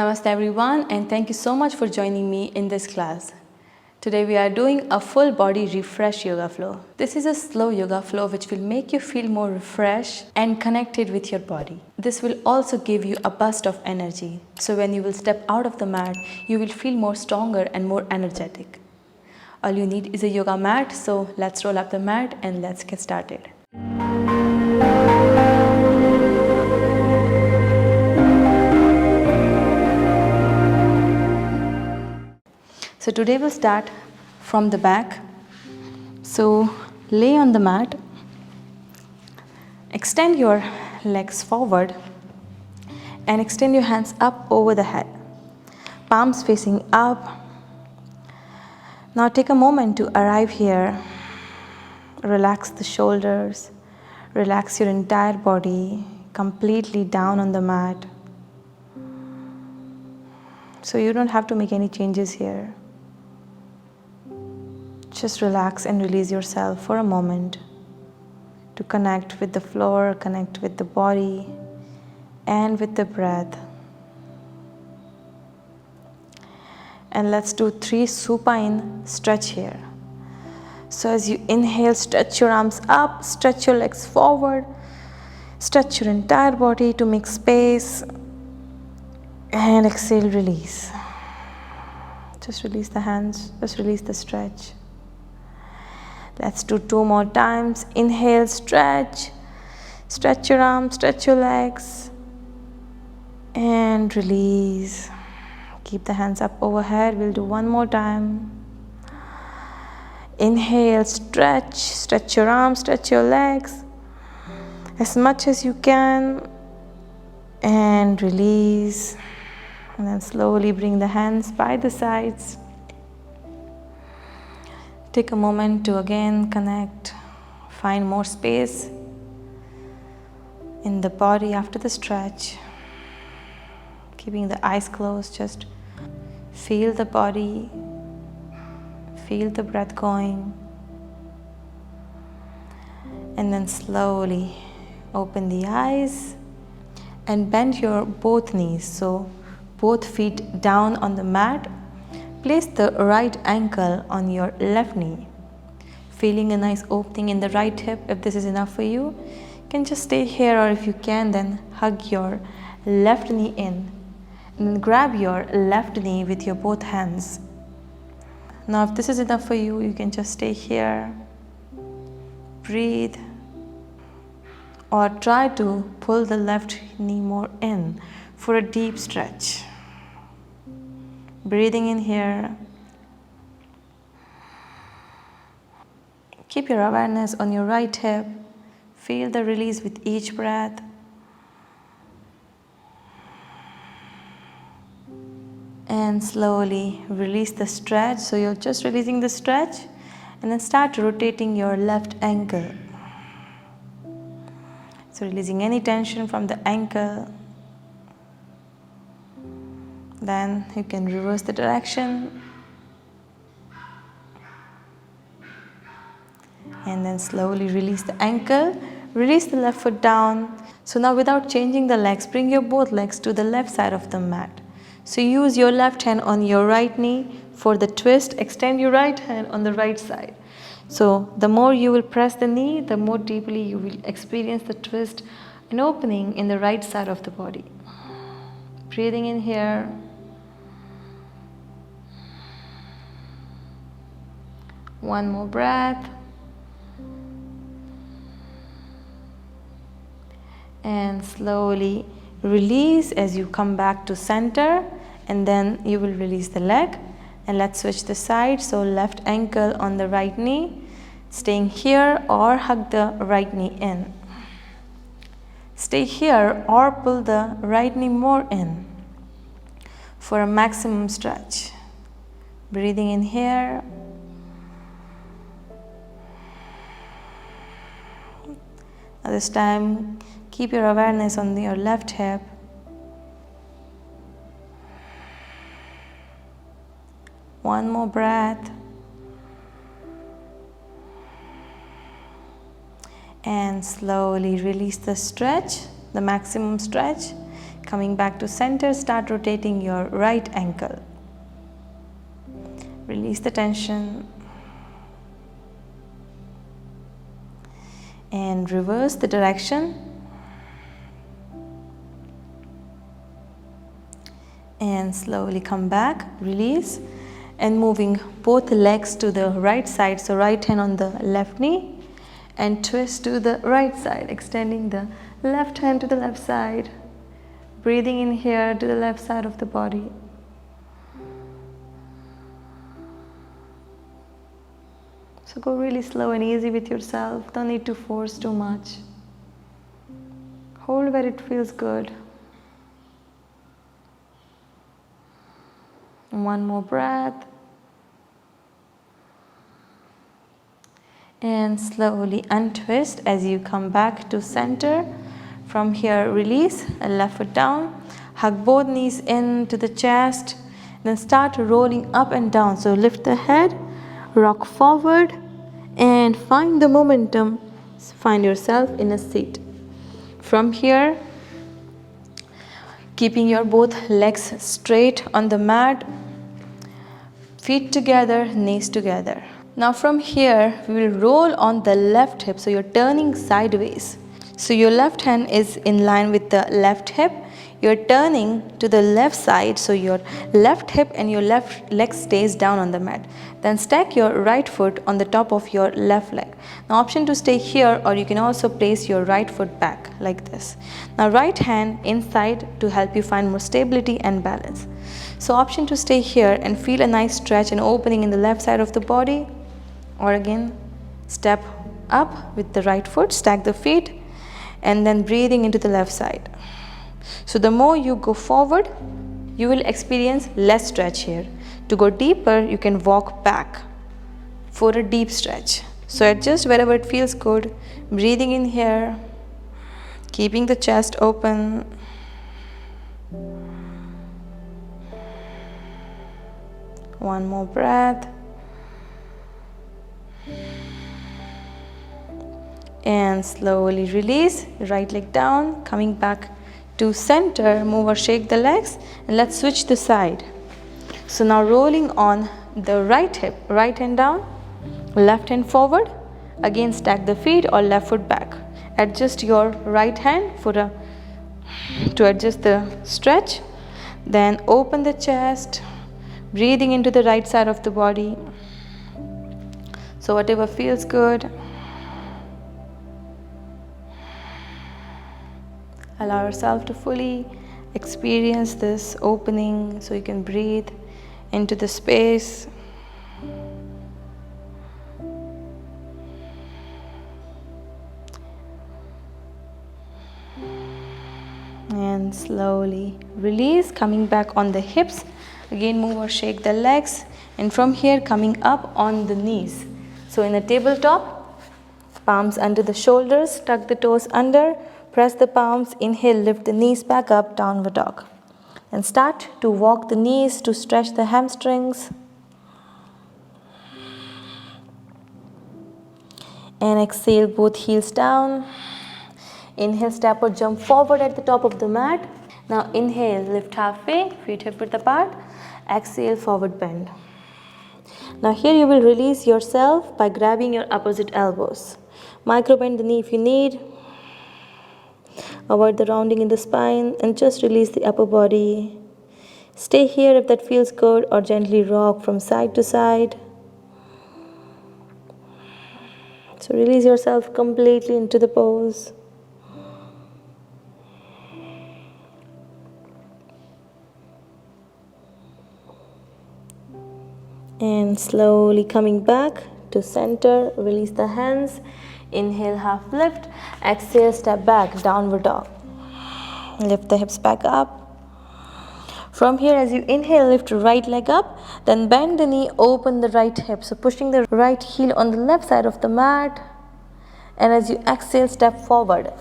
Namaste everyone, and thank you so much for joining me in this class. Today we are doing a full body refresh yoga flow. This is a slow yoga flow which will make you feel more refreshed and connected with your body. This will also give you a burst of energy. So when you will step out of the mat, you will feel more stronger and more energetic. All you need is a yoga mat, so let's roll up the mat and let's get started. So today we'll start from the back. So lay on the mat, extend your legs forward and extend your hands up over the head, palms facing up. Now take a moment to arrive here. Relax the shoulders, relax your entire body completely down on the mat. So you don't have to make any changes here. Just relax and release yourself for a moment to connect with the floor, connect with the body and with the breath. And let's do 3 supine stretch here. So as you inhale, stretch your arms up, stretch your legs forward, stretch your entire body to make space, and exhale, release. Just release the hands, just release the stretch. Let's do 2 more times. Inhale, stretch. Stretch your arms, stretch your legs. And release. Keep the hands up overhead. We'll do 1 more time. Inhale, stretch. Stretch your arms, stretch your legs as much as you can. And release. And then slowly bring the hands by the sides. Take a moment to again connect, find more space in the body after the stretch. Keeping the eyes closed, just feel the body, feel the breath going. And then slowly open the eyes and bend your both knees. So both feet down on the mat. Place the right ankle on your left knee, feeling a nice opening in the right hip. If this is enough for you, you can just stay here, or if you can, then hug your left knee in and then grab your left knee with your both hands. Now if this is enough for you, you can just stay here, breathe, or try to pull the left knee more in for a deep stretch. Breathing in here. Keep your awareness on your right hip. Feel the release with each breath. And slowly release the stretch. So you're just releasing the stretch and then start rotating your left ankle. So releasing any tension from the ankle. Then you can reverse the direction and then slowly release the ankle, release the left foot down. So now without changing the legs, bring your both legs to the left side of the mat. So use your left hand on your right knee for the twist, extend your right hand on the right side. So the more you will press the knee, the more deeply you will experience the twist and opening in the right side of the body. Breathing in here. One more breath. And slowly release as you come back to center, and then you will release the leg. And let's switch the side. So left ankle on the right knee, staying here, or hug the right knee in. Stay here or pull the right knee more in for a maximum stretch. Breathing in here. This time, keep your awareness on your left hip. One more breath. And slowly release the stretch, the maximum stretch. Coming back to center, start rotating your right ankle. Release the tension. And reverse the direction. And slowly come back, release. And moving both legs to the right side, so right hand on the left knee. And twist to the right side, extending the left hand to the left side. Breathing in here to the left side of the body. So go really slow and easy with yourself. Don't need to force too much. Hold where it feels good. One more breath. And slowly untwist as you come back to center. From here, release, left foot down. Hug both knees into the chest. Then start rolling up and down. So lift the head, rock forward, and find the momentum. Find yourself in a seat. From here, keeping your both legs straight on the mat. Feet together, knees together. Now from here, we will roll on the left hip. So you're turning sideways. So your left hand is in line with the left hip. You're turning to the left side. So your left hip and your left leg stays down on the mat. Then stack your right foot on the top of your left leg. Now option to stay here, or you can also place your right foot back like this. Now right hand inside to help you find more stability and balance. So option to stay here and feel a nice stretch and opening in the left side of the body. Or again, step up with the right foot, stack the feet, and then breathing into the left side. So the more you go forward, you will experience less stretch here. To go deeper, you can walk back for a deep stretch. So adjust wherever it feels good. Breathing in here, keeping the chest open. One more breath. And slowly release, right leg down, coming back to center, move or shake the legs, and let's switch the side. So now rolling on the right hip, right hand down, left hand forward, again stack the feet or left foot back. Adjust your right hand to adjust the stretch, then open the chest, breathing into the right side of the body. So whatever feels good. Allow yourself to fully experience this opening so you can breathe into the space. And slowly release, coming back on the hips. Again, move or shake the legs. And from here, coming up on the knees. So in a tabletop, palms under the shoulders, tuck the toes under. Press the palms, inhale, lift the knees back up, downward dog. And start to walk the knees to stretch the hamstrings. And exhale, both heels down. Inhale, step or jump forward at the top of the mat. Now inhale, lift halfway, feet hip width apart. Exhale, forward bend. Now here you will release yourself by grabbing your opposite elbows. Micro bend the knee if you need. Avoid the rounding in the spine and just release the upper body. Stay here if that feels good, or gently rock from side to side. So release yourself completely into the pose. And slowly coming back to center, release the hands. Inhale, half lift. Exhale, step back, downward dog. Lift the hips back up. From here, as you inhale, lift right leg up. Then bend the knee, open the right hip. So pushing the right heel on the left side of the mat. And as you exhale, step forward.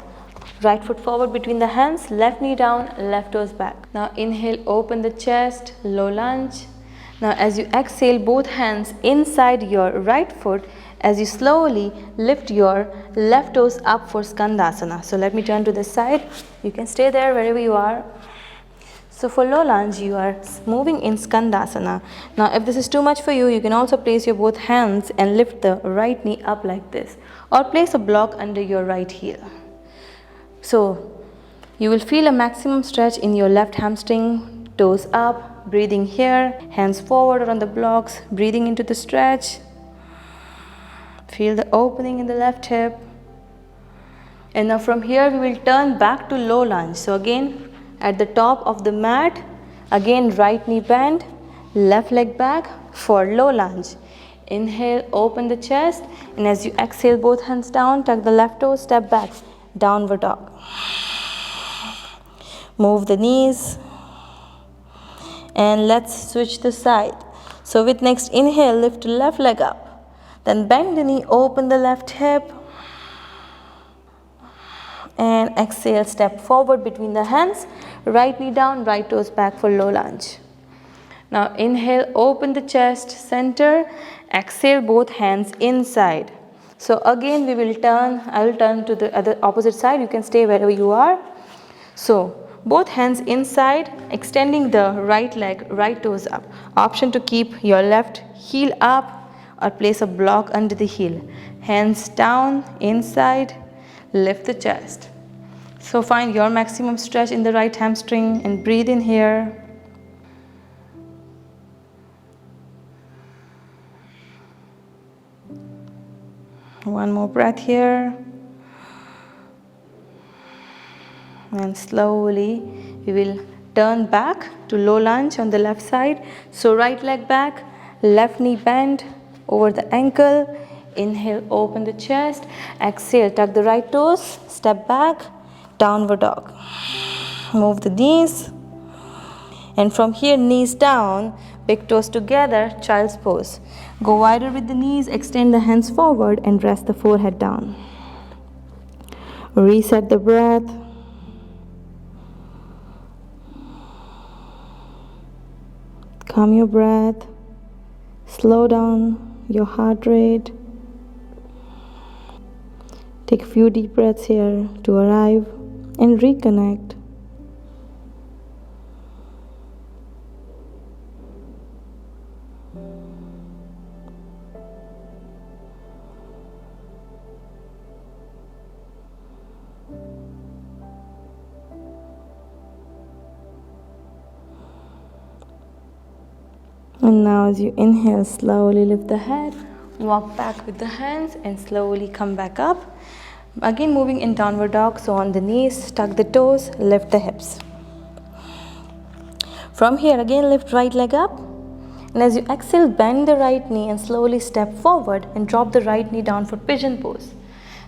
Right foot forward between the hands, left knee down, left toes back. Now inhale, open the chest, low lunge. Now as you exhale, both hands inside your right foot. As you slowly lift your left toes up for Skandasana. So let me turn to this side. You can stay there wherever you are. So for low lunge, you are moving in Skandasana. Now if this is too much for you, you can also place your both hands and lift the right knee up like this, or place a block under your right heel. So you will feel a maximum stretch in your left hamstring, toes up, breathing here, hands forward or on the blocks, breathing into the stretch. Feel the opening in the left hip. And now from here we will turn back to low lunge. So again at the top of the mat, again right knee bend, left leg back for low lunge. Inhale, open the chest, and as you exhale, both hands down, tuck the left toe, step back, downward dog. Move the knees, and let's switch the side. So with next inhale, lift left leg up, then bend the knee, open the left hip, and exhale, step forward between the hands, right knee down, right toes back for low lunge. Now inhale, open the chest, center, exhale, both hands inside. So again we will turn, I will turn to the other opposite side, you can stay wherever you are. So both hands inside, extending the right leg, right toes up. Option to keep your left heel up or place a block under the heel. Hands down, inside, lift the chest. So find your maximum stretch in the right hamstring and breathe in here. One more breath here. And slowly we will turn back to low lunge on the left side. So right leg back, left knee bend over the ankle. Inhale, open the chest. Exhale, tuck the right toes, step back, downward dog. Move the knees. And from here, knees down, big toes together, child's pose. Go wider with the knees, extend the hands forward and rest the forehead down. Reset the breath. Calm your breath. Slow down your heart rate. Take a few deep breaths here to arrive and reconnect. And now as you inhale, slowly lift the head, walk back with the hands and slowly come back up. Again moving in downward dog, so on the knees, tuck the toes, lift the hips. From here again lift right leg up, and as you exhale bend the right knee and slowly step forward and drop the right knee down for pigeon pose.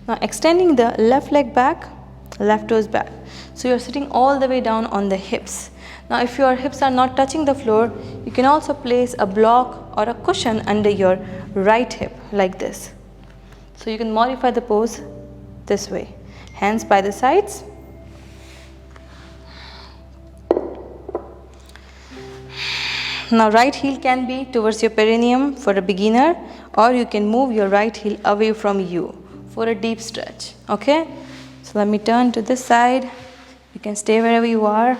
Now extending the left leg back, left toes back. So you're sitting all the way down on the hips. Now if your hips are not touching the floor, you can also place a block or a cushion under your right hip like this. So you can modify the pose this way. Hands by the sides. Now right heel can be towards your perineum for a beginner, or you can move your right heel away from you for a deep stretch. Okay? So let me turn to this side. You can stay wherever you are.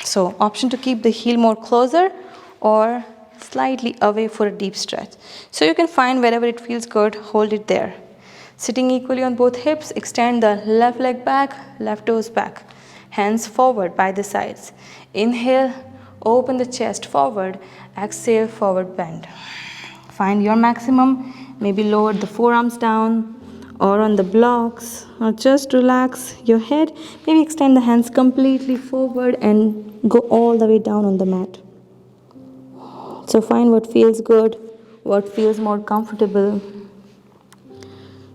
So option to keep the heel more closer or slightly away for a deep stretch. So you can find wherever it feels good, hold it there. Sitting equally on both hips, extend the left leg back, left toes back. Hands forward by the sides. Inhale, open the chest forward. Exhale, forward bend. Find your maximum, maybe lower the forearms down or on the blocks, or just relax your head. Maybe extend the hands completely forward and go all the way down on the mat. So find what feels good, what feels more comfortable.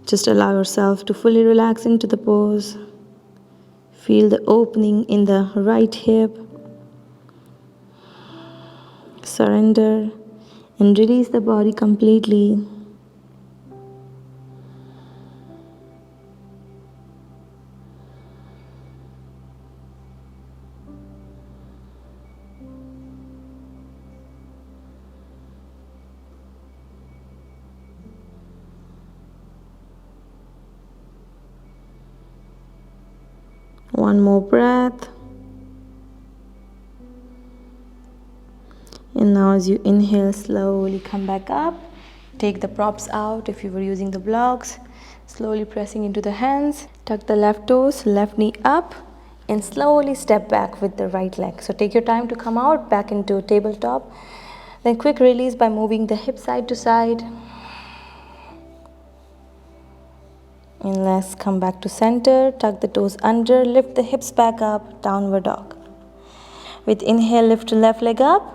Just allow yourself to fully relax into the pose. Feel the opening in the right hip. Surrender and release the body completely. One more breath. And now as you inhale, slowly come back up. Take the props out if you were using the blocks. Slowly pressing into the hands. Tuck the left toes, left knee up, and slowly step back with the right leg. So take your time to come out back into tabletop. Then quick release by moving the hip side to side. And let's come back to center. Tuck the toes under, lift the hips back up, downward dog. With inhale, lift the left leg up.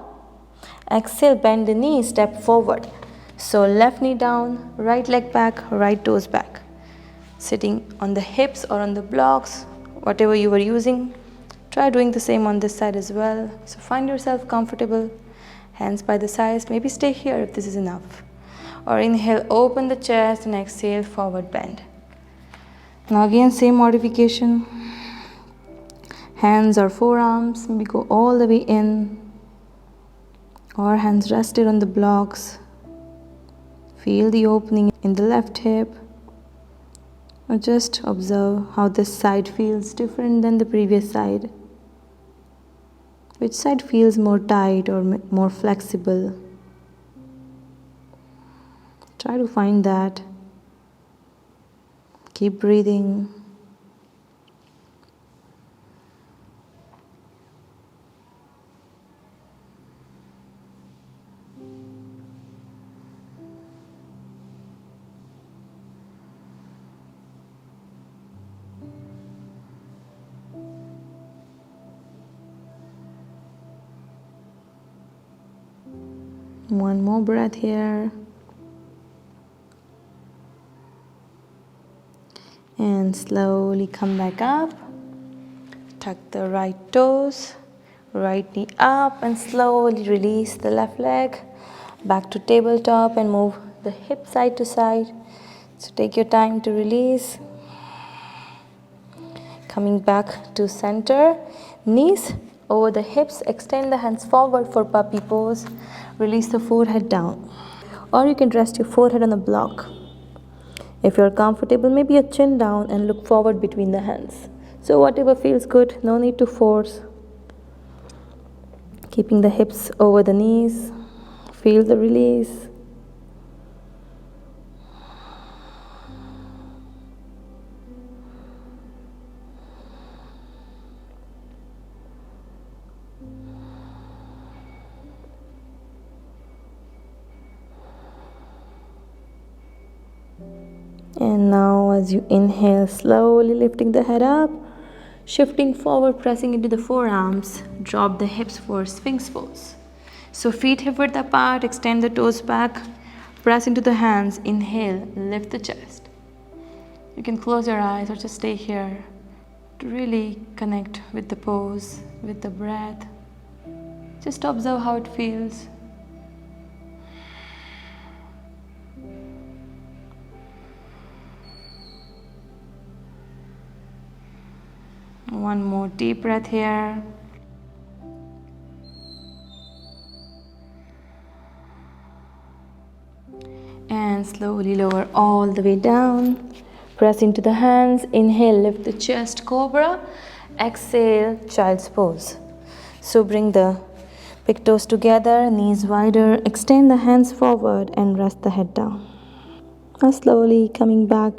Exhale, bend the knee, step forward. So left knee down, right leg back, right toes back. Sitting on the hips or on the blocks, whatever you were using. Try doing the same on this side as well. So find yourself comfortable. Hands by the sides, maybe stay here if this is enough. Or inhale, open the chest, and exhale, forward bend. Now again, same modification. Hands or forearms, maybe go all the way in. Or hands rested on the blocks. Feel the opening in the left hip. Or just observe how this side feels different than the previous side. Which side feels more tight or more flexible? Try to find that. Keep breathing. One more breath here. And slowly come back up. Tuck the right toes, right knee up, and slowly release the left leg. Back to tabletop and move the hip side to side. So take your time to release. Coming back to center. Knees over the hips. Extend the hands forward for puppy pose. Release the forehead down. Or you can rest your forehead on the block. If you're comfortable, maybe your chin down and look forward between the hands. So whatever feels good, no need to force. Keeping the hips over the knees. Feel the release. And now as you inhale, slowly lifting the head up, shifting forward, pressing into the forearms, drop the hips for Sphinx pose. So feet hip width apart, extend the toes back, press into the hands, inhale, lift the chest. You can close your eyes or just stay here to really connect with the pose, with the breath. Just observe how it feels. One more deep breath here. And slowly lower all the way down. Press into the hands. Inhale, lift the chest, cobra. Exhale, child's pose. So bring the big toes together, knees wider. Extend the hands forward and rest the head down. Now slowly coming back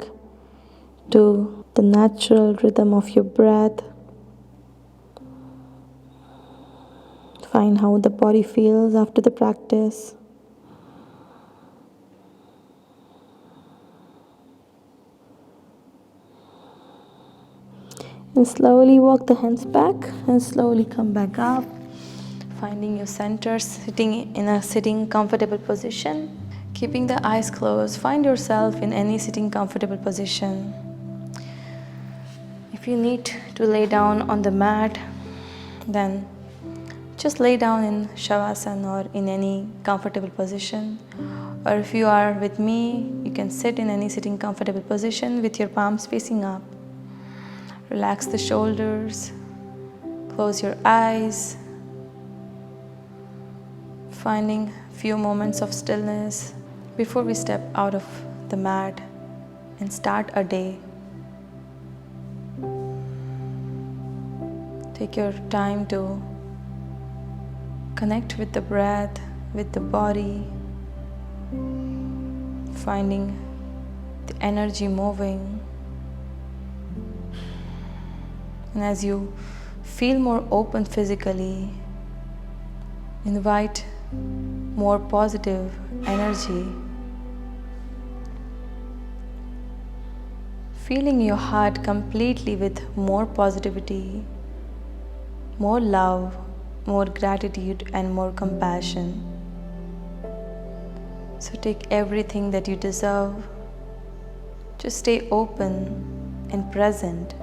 to the natural rhythm of your breath. Find how the body feels after the practice. And slowly walk the hands back and slowly come back up. Finding your center, sitting in a comfortable position. Keeping the eyes closed, find yourself in any sitting comfortable position. If you need to lay down on the mat, then just lay down in Shavasana or in any comfortable position. Or if you are with me, you can sit in any sitting comfortable position with your palms facing up. Relax the shoulders, close your eyes, finding a few moments of stillness before we step out of the mat and start our day. Take your time to Connect with the breath, with the body, finding the energy moving. And as you feel more open physically, invite more positive energy. Filling your heart completely with more positivity, more love, more gratitude, and more compassion. So take everything that you deserve. Just stay open and present.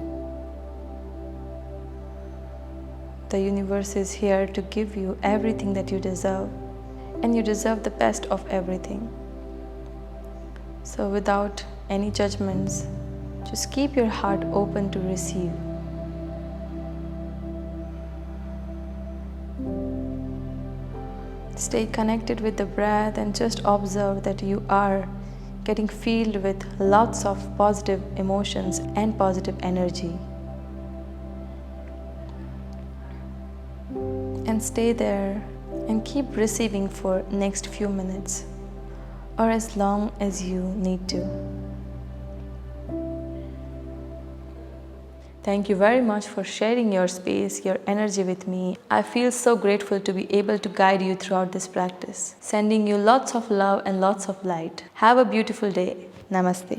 The universe is here to give you everything that you deserve, and you deserve the best of everything. So without any judgments, just keep your heart open to receive. Stay connected with the breath and just observe that you are getting filled with lots of positive emotions and positive energy. And stay there and keep receiving for next few minutes or as long as you need to. Thank you very much for sharing your space, your energy with me. I feel so grateful to be able to guide you throughout this practice. Sending you lots of love and lots of light. Have a beautiful day. Namaste.